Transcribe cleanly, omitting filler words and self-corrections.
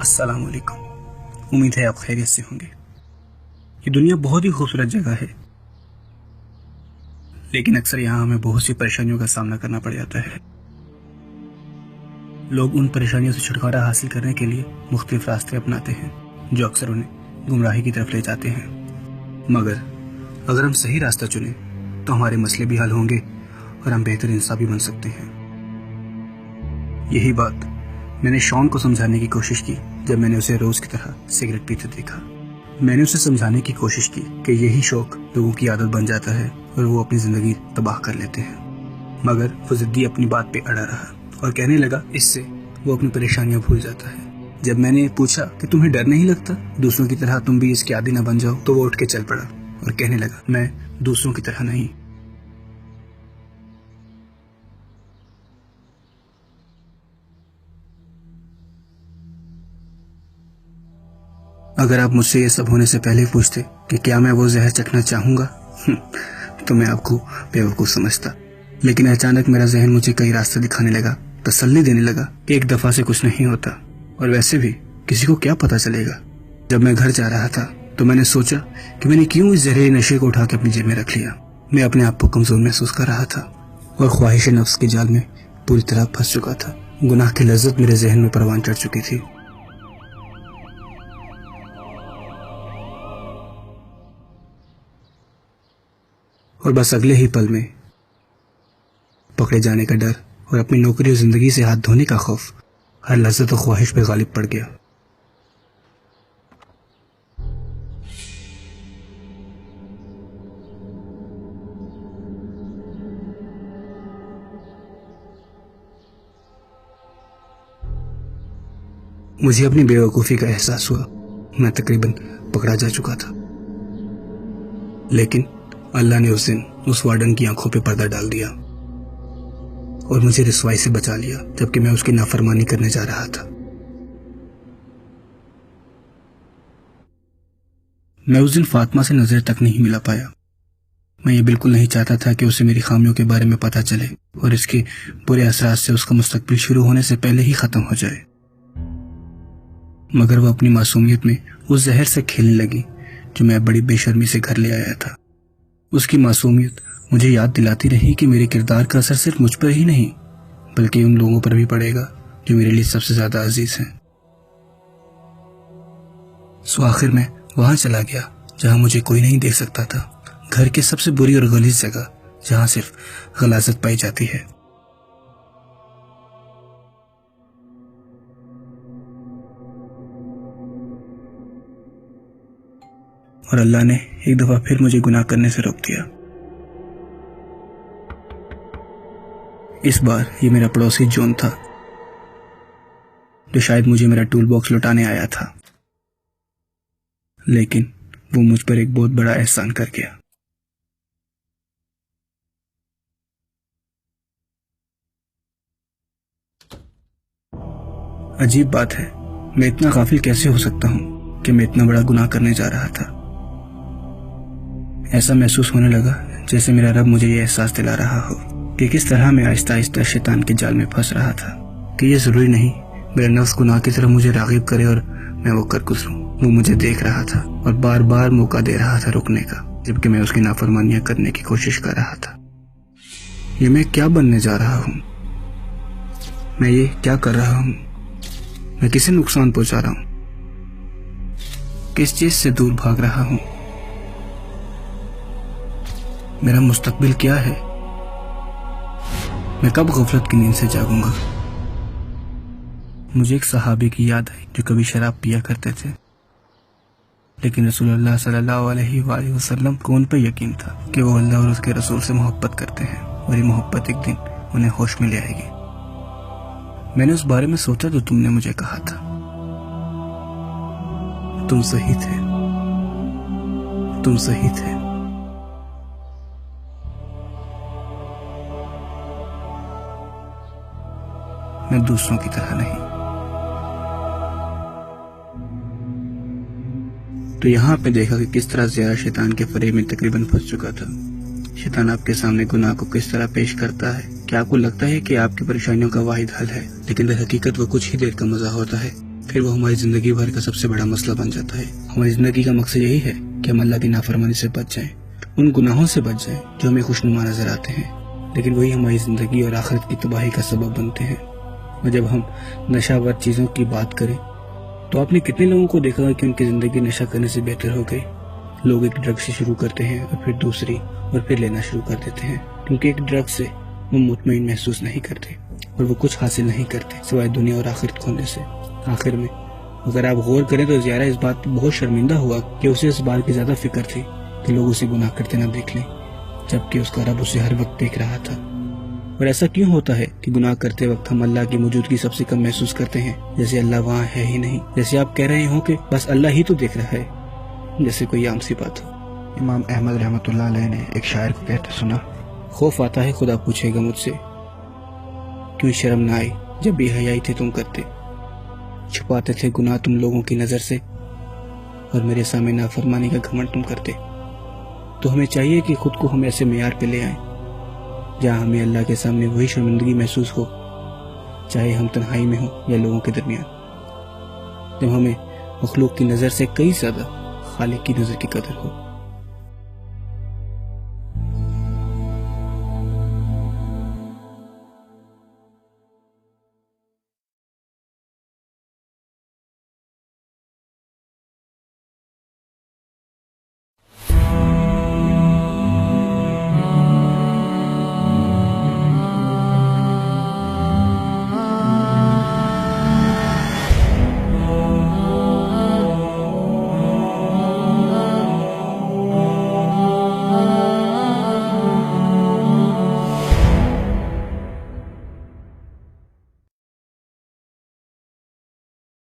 अस्सलाम वालेकुम। उम्मीद है आप खैरियत से होंगे। ये दुनिया बहुत ही खूबसूरत जगह है, लेकिन अक्सर यहाँ हमें बहुत सी परेशानियों का सामना करना पड़ जाता है। लोग उन परेशानियों से छुटकारा हासिल करने के लिए मुख्तलिफ रास्ते अपनाते हैं, जो अक्सर उन्हें गुमराही की तरफ ले जाते हैं। मगर अगर हम सही रास्ता चुनें तो हमारे मसले भी हल होंगे और हम बेहतर इंसान भी बन सकते हैं। यही बात मैंने शॉन को समझाने की कोशिश की जब मैंने उसे रोज की तरह सिगरेट पीते देखा। मैंने उसे समझाने की कोशिश की कि यही शौक लोगों की आदत बन जाता है और वो अपनी जिंदगी तबाह कर लेते हैं। मगर वो जिद्दी अपनी बात पे अड़ा रहा और कहने लगा इससे वो अपनी परेशानियां भूल जाता है। जब मैंने पूछा कि तुम्हें डर नहीं लगता दूसरों की तरह तुम भी इसके आदी न बन जाओ, तो वो उठ के चल पड़ा और कहने लगा मैं दूसरों की तरह नहीं। अगर आप मुझसे ये सब होने से पहले पूछते कि क्या मैं वो जहर चखना चाहूंगा तो मैं आपको बेवकूफ समझता। लेकिन अचानक मेरा जहन मुझे कई रास्ते दिखाने लगा, तसल्ली देने लगा कि एक दफा से कुछ नहीं होता, और वैसे भी किसी को क्या पता चलेगा। जब मैं घर जा रहा था तो मैंने सोचा कि मैंने क्यों इस जहरीले नशे को उठा के अपनी जेब में रख लिया। मैं अपने आप को कमजोर महसूस कर रहा था और ख्वाहिश नफ्स के जाल में पूरी तरह फंस चुका था। गुनाह की लज्जत मेरे जहन में परवान चढ़ चुकी थी। और बस अगले ही पल में पकड़े जाने का डर और अपनी नौकरी और जिंदगी से हाथ धोने का खौफ हर लज्जत और ख्वाहिश पे गालिब पड़ गया। मुझे अपनी बेवकूफी का एहसास हुआ। मैं तकरीबन पकड़ा जा चुका था, लेकिन अल्लाह ने उस दिन उस वार्डन की आंखों पे पर्दा डाल दिया और मुझे रिसवाई से बचा लिया, जबकि मैं उसकी नाफरमानी करने जा रहा था। मैं उस दिन फातिमा से नजर तक नहीं मिला पाया। मैं ये बिल्कुल नहीं चाहता था कि उसे मेरी खामियों के बारे में पता चले और इसके बुरे असरात से उसका मुस्तकबिल शुरू होने से पहले ही खत्म हो जाए। मगर वो अपनी मासूमियत में उस जहर से खेलने लगी जो मैं बड़ी बेशर्मी से घर ले आया था। उसकी मासूमियत मुझे याद दिलाती रही कि मेरे किरदार का असर सिर्फ मुझ पर ही नहीं बल्कि उन लोगों पर भी पड़ेगा जो मेरे लिए सबसे ज्यादा अजीज हैं। सो आखिर में वहां चला गया जहां मुझे कोई नहीं देख सकता था, घर की सबसे बुरी और गलीज जगह जहां सिर्फ गलाजत पाई जाती है। और अल्लाह ने एक दफा फिर मुझे गुनाह करने से रोक दिया। इस बार ये मेरा पड़ोसी जॉन था, जो शायद मुझे मेरा टूल बॉक्स लौटाने आया था, लेकिन वो मुझ पर एक बहुत बड़ा एहसान कर गया। अजीब बात है, मैं इतना गाफिल कैसे हो सकता हूं कि मैं इतना बड़ा गुनाह करने जा रहा था। ऐसा महसूस होने लगा जैसे मेरा रब मुझे ये एहसास दिला रहा हो कि किस तरह मैं आहिस्ता आहिस्ता शैतान के जाल में फंस रहा था, कि ये जरूरी नहीं मेरा नफ्स गुनाह की तरफ मुझे रागिब करे और मैं वो कर गुजरूं। वो मुझे देख रहा था और बार बार मौका दे रहा था रुकने का, जबकि मैं उसकी नाफरमानियां करने की कोशिश कर रहा था। ये मैं क्या बनने जा रहा हूं? मैं ये क्या कर रहा हूं? मैं किसे नुकसान पहुंचा रहा हूं? किस चीज से दूर भाग रहा हूं? मेरा मुस्तकबिल क्या है? मैं कब गफलत की नींद से जागूंगा? मुझे एक सहाबी की याद आई जो कभी शराब पिया करते थे, लेकिन रसूलुल्लाह सल्लल्लाहु अलैहि वसल्लम को उन पर यकीन था कि वो अल्लाह और उसके रसूल से मोहब्बत करते हैं और ये मोहब्बत एक दिन उन्हें होश में ले आएगी। मैंने उस बारे में सोचा जो तुमने मुझे कहा था। तुम सही थे, तुम सही थे। मैं दूसरों की तरह नहीं। तो यहाँ पे देखा कि किस तरह ज़िया शैतान के फरेब में तकरीबन फंस चुका था। शैतान आपके सामने गुनाह को किस तरह पेश करता है कि आपको लगता है कि आपकी परेशानियों का वाहिद हल है, लेकिन दर हकीकत वो कुछ ही देर का मजा होता है پھر وہ ہماری زندگی بھر کا سب سے بڑا مسئلہ بن جاتا ہے۔ ہماری زندگی کا مقصد یہی ہے کہ ہم اللہ کی نافرمانی سے بچ جائیں، ان گناہوں سے بچ جائیں جو ہمیں خوشنما نظر آتے ہیں، لیکن وہی ہماری زندگی اور آخرت کی تباہی کا سبب بنتے ہیں۔ اور جب ہم نشہ ور چیزوں کی بات کریں تو آپ نے کتنے لوگوں کو دیکھا ہے کہ ان کی زندگی نشہ کرنے سے بہتر ہو گئی۔ لوگ ایک ڈرگ سے شروع کرتے ہیں اور پھر دوسری اور پھر لینا شروع کر دیتے ہیں، کیونکہ ایک ڈرگ سے وہ مطمئن محسوس نہیں کرتے اور وہ کچھ حاصل نہیں کرتے سوائے دنیا اور آخرت کھونے سے۔ آخر میں اگر آپ غور کریں تو زیارہ اس بات پر بہت شرمندہ ہوا کہ اسے اس بات کی زیادہ فکر تھی کہ لوگ اسے گناہ کرتے نہ دیکھ لیں، جبکہ اس کا رب اسے ہر وقت دیکھ رہا تھا۔ اور ایسا کیوں ہوتا ہے کہ گناہ کرتے وقت ہم اللہ کی موجودگی سب سے کم محسوس کرتے ہیں، جیسے اللہ وہاں ہے ہی نہیں، جیسے آپ کہہ رہے ہوں کہ بس اللہ ہی تو دیکھ رہا ہے، جیسے کوئی عام سی بات ہو۔ امام احمد رحمۃ اللہ علیہ نے ایک شاعر کو کہتے سنا، خوف آتا ہے خدا پوچھے گا مجھ سے، کیوں شرم نہ آئی جب بے حیائی تھے تم کرتے، چھپاتے تھے گناہ تم لوگوں کی نظر سے، اور میرے سامنے نافرمانی کا گھمنڈ تم کرتے۔ تو ہمیں چاہیے کہ خود کو ہم ایسے معیار پہ لے آئیں جہاں ہمیں اللہ کے سامنے وہی شرمندگی محسوس ہو، چاہے ہم تنہائی میں ہوں یا لوگوں کے درمیان، جب ہمیں مخلوق کی نظر سے کئی زیادہ خالق کی نظر کی قدر ہو۔